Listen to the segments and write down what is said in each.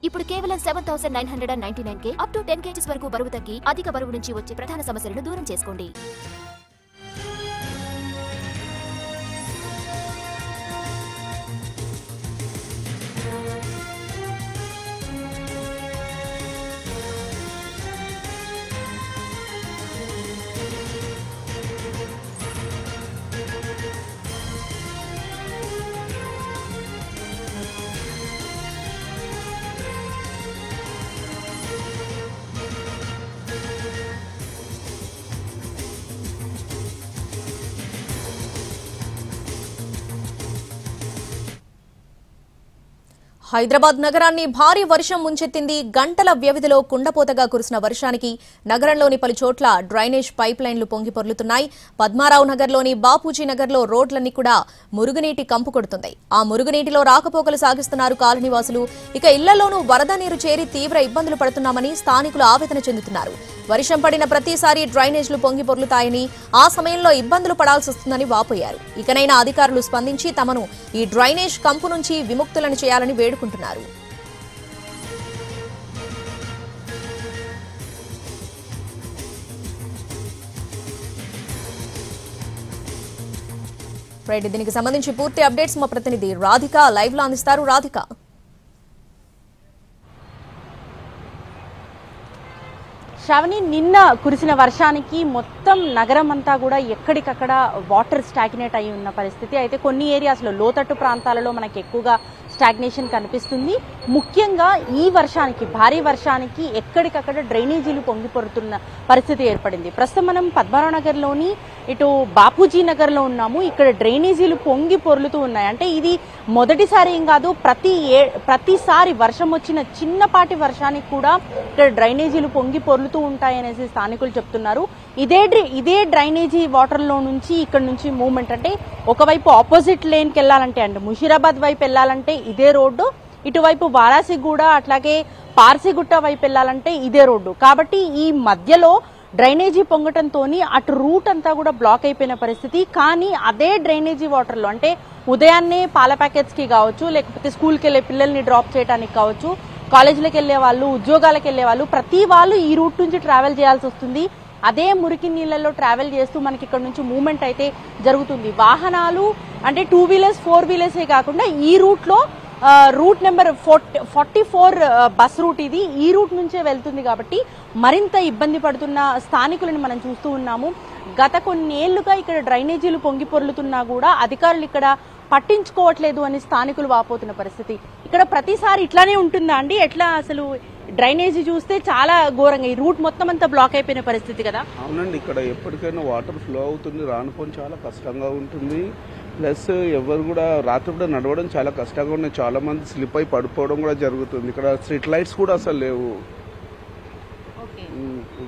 ఇప్పుడు కేవలం 7,999 up to 10 kgs వరకు బరువు తగ్గి అధిక బరువు నుంచి వచ్చే ప్రధాన సమస్యలను దూరం చేసుకోండి. హైదరాబాద్ నగరాన్ని భారీ వర్షం ముంచెత్తింది. గంటల వ్యవధిలో కుండపోతగా కురిసిన వర్షానికి నగరంలోని పలు చోట్ల డ్రైనేజ్ పైప్ లైన్లు పొంగి పొర్లుతున్నాయి. పద్మారావు నగర్లోని బాపూజీ నగర్లో రోడ్లన్నీ కూడా మురుగునీటి కంపు కొడుతున్నాయి. ఆ మురుగునీటిలో రాకపోకలు సాగిస్తున్నారు కాలనీవాసులు. ఇక ఇళ్లలోనూ వరద నీరు చేరి తీవ్ర ఇబ్బందులు పడుతున్నామని స్థానికులు ఆవేదన చెందుతున్నారు. వర్షం పడిన ప్రతిసారి డ్రైనేజ్లు పొంగి పొర్లుతాయని, ఆ సమయంలో ఇబ్బందులు పడాల్సి వస్తుందని వాపోయారు. ఇకనైనా అధికారులు స్పందించి తమను ఈ డ్రైనేజ్ కంపు నుంచి విముక్తులను చేయాలని వేడుకుంటున్నారు. దీనికి సంబంధించి పూర్తి అప్డేట్స్ మా ప్రతినిధి రాధిక లైవ్ లో అందిస్తారు. రాధిక, శ్రావణి, నిన్న కురిసిన వర్షానికి మొత్తం నగరం అంతా కూడా ఎక్కడికక్కడ వాటర్ స్టాగ్నేట్ అయి ఉన్న పరిస్థితి. అయితే కొన్ని ఏరియాస్లో లోతట్టు ప్రాంతాలలో మనకి ఎక్కువగా స్టాగ్నేషన్ కనిపిస్తుంది. ముఖ్యంగా ఈ వర్షానికి, భారీ వర్షానికి ఎక్కడికక్కడ డ్రైనేజీలు పొంగి పొరుతున్న పరిస్థితి ఏర్పడింది. ప్రస్తుతం మనం పద్మారావు నగర్లోని ఇటు బాపూజీ నగర్లో ఉన్నాము. ఇక్కడ డ్రైనేజీలు పొంగి పొర్లుతూ ఉన్నాయి. అంటే ఇది మొదటిసారి ఏం కాదు, ప్రతిసారి వర్షం వచ్చిన చిన్నపాటి వర్షానికి కూడా ఇక్కడ డ్రైనేజీలు పొంగి పొర్లుతూ ఉంటాయనేసి స్థానికులు చెప్తున్నారు. ఇదే డ్రైనేజీ వాటర్ లో నుంచి ఇక్కడ నుంచి మూవ్మెంట్, అంటే ఒకవైపు ఆపోజిట్ లేన్ కి వెళ్ళాలంటే, అంటే ముషీరాబాద్ వైపు వెళ్ళాలంటే ఇదే రోడ్డు, ఇటువైపు వారాసిగూడ అట్లాగే పార్సిగుట్ట వైపు వెళ్ళాలంటే ఇదే రోడ్డు. కాబట్టి ఈ మధ్యలో డ్రైనేజీ పొంగటంతో అటు రూట్ అంతా కూడా బ్లాక్ అయిపోయిన పరిస్థితి. కానీ అదే డ్రైనేజీ వాటర్ లో, అంటే ఉదయాన్నే పాల ప్యాకెట్స్ కి కావచ్చు, లేకపోతే స్కూల్కి వెళ్లే పిల్లల్ని డ్రాప్ చేయడానికి కావచ్చు, కాలేజీలకు వెళ్లే వాళ్ళు, ఉద్యోగాలకు వెళ్లే వాళ్ళు, ప్రతి వాళ్ళు ఈ రూట్ నుంచి ట్రావెల్ చేయాల్సి వస్తుంది. అదే మురికి నీళ్లలో ట్రావెల్ చేస్తూ మనకి ఇక్కడ నుంచి మూవ్మెంట్ అయితే జరుగుతుంది. వాహనాలు అంటే 2 వీలర్స్ 4 వీలర్సే కాకుండా ఈ రూట్ లో రూట్ నెంబర్ 44 బస్ రూట్ ఇది, ఈ రూట్ నుంచే వెళ్తుంది. కాబట్టి మరింత ఇబ్బంది పడుతున్న స్థానికులను మనం చూస్తూ ఉన్నాము. గత కొన్నేళ్లుగా ఇక్కడ డ్రైనేజీలు పొంగి పొర్లుతున్నా కూడా అధికారులు ఇక్కడ పట్టించుకోవట్లేదు అని స్థానికులు వాపోతున్న పరిస్థితి. ఇక్కడ ప్రతిసారి ఇట్లానే ఉంటుందా అండి? ఎట్లా అసలు డ్రైనేజీ చూస్తే చాలా ఘోరంగా ఈ రూట్ మొత్తం అంతా బ్లాక్ అయిపోయిన పరిస్థితి కదా? అవునండి, ఇక్కడ ఎప్పటికైనా వాటర్ ఫ్లో అవుతుంది, రానుకొని చాలా కష్టంగా ఉంటుంది. ప్లస్ ఎవరు కూడా రాత్రి కూడా నడవడం చాలా కష్టంగా ఉన్నాయి. చాలా మంది స్లిప్ అయి పడిపోవడం కూడా జరుగుతుంది. ఇక్కడ స్ట్రీట్ లైట్స్ కూడా అసలు లేవు.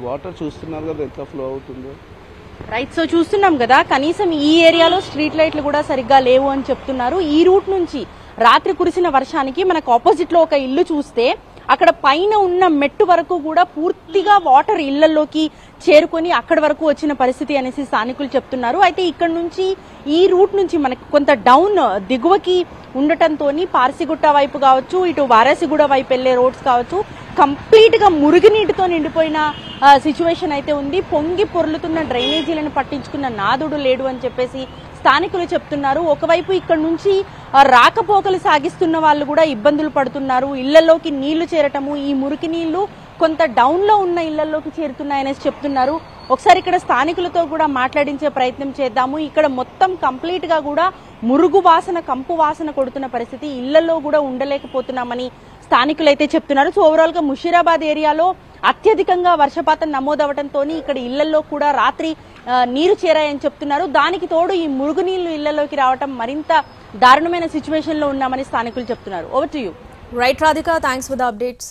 వాటర్ చూస్తున్నారు కదా ఎట్లా ఫ్లో అవుతుందో. రైట్, సో చూస్తున్నాం కదా, కనీసం ఈ ఏరియాలో స్ట్రీట్ లైట్లు కూడా సరిగ్గా లేవు అని చెప్తున్నారు. ఈ రూట్ నుంచి రాత్రి కురిసిన వర్షానికి మనకు ఆపోజిట్ లో ఒక ఇల్లు చూస్తే అక్కడ పైన ఉన్న మెట్టు వరకు కూడా పూర్తిగా వాటర్ ఇళ్లలోకి చేరుకొని అక్కడి వరకు వచ్చిన పరిస్థితి అనేసి స్థానికులు చెప్తున్నారు. అయితే ఇక్కడ నుంచి ఈ రూట్ నుంచి మనకి కొంత డౌన్ దిగువకి ఉండటంతో పార్సిగుట్ట వైపు కావచ్చు, ఇటు వారాసిగూడ వైపు వెళ్లే రోడ్స్ కావచ్చు, కంప్లీట్ గా మురుగునీటితో నిండిపోయిన సిచ్యువేషన్ అయితే ఉంది. పొంగి పొర్లుతున్న డ్రైనేజీలను పట్టించుకున్న నాదుడు లేడు అని చెప్పేసి స్థానికులు చెప్తున్నారు. ఒకవైపు ఇక్కడ నుంచి రాకపోకలు సాగిస్తున్న వాళ్ళు కూడా ఇబ్బందులు పడుతున్నారు. ఇళ్లలోకి నీళ్లు చేరటము, ఈ మురికి నీళ్లు కొంత డౌన్ లో ఉన్న ఇళ్లలోకి చేరుతున్నాయనేసి చెప్తున్నారు. ఒకసారి ఇక్కడ స్థానికులతో కూడా మాట్లాడించే ప్రయత్నం చేద్దాము. ఇక్కడ మొత్తం కంప్లీట్ గా కూడా మురుగు వాసన, కంపు వాసన కొడుతున్న పరిస్థితి, ఇళ్లలో కూడా ఉండలేకపోతున్నామని స్థానికులు అయితే చెప్తున్నారు. సో ఓవరాల్ గా ముషీరాబాద్ ఏరియాలో అత్యధికంగా వర్షపాతం నమోదవడంతో ఇక్కడ ఇళ్లలో కూడా రాత్రి నీరు చేరాయని చెప్తున్నారు. దానికి తోడు ఈ మురుగునీళ్లు ఇళ్లలోకి రావడం మరింత దారుణమైన సిచ్యువేషన్ లో ఉన్నామని స్థానికులు చెప్తున్నారు. Over to you. Right Radhika, thanks for the updates.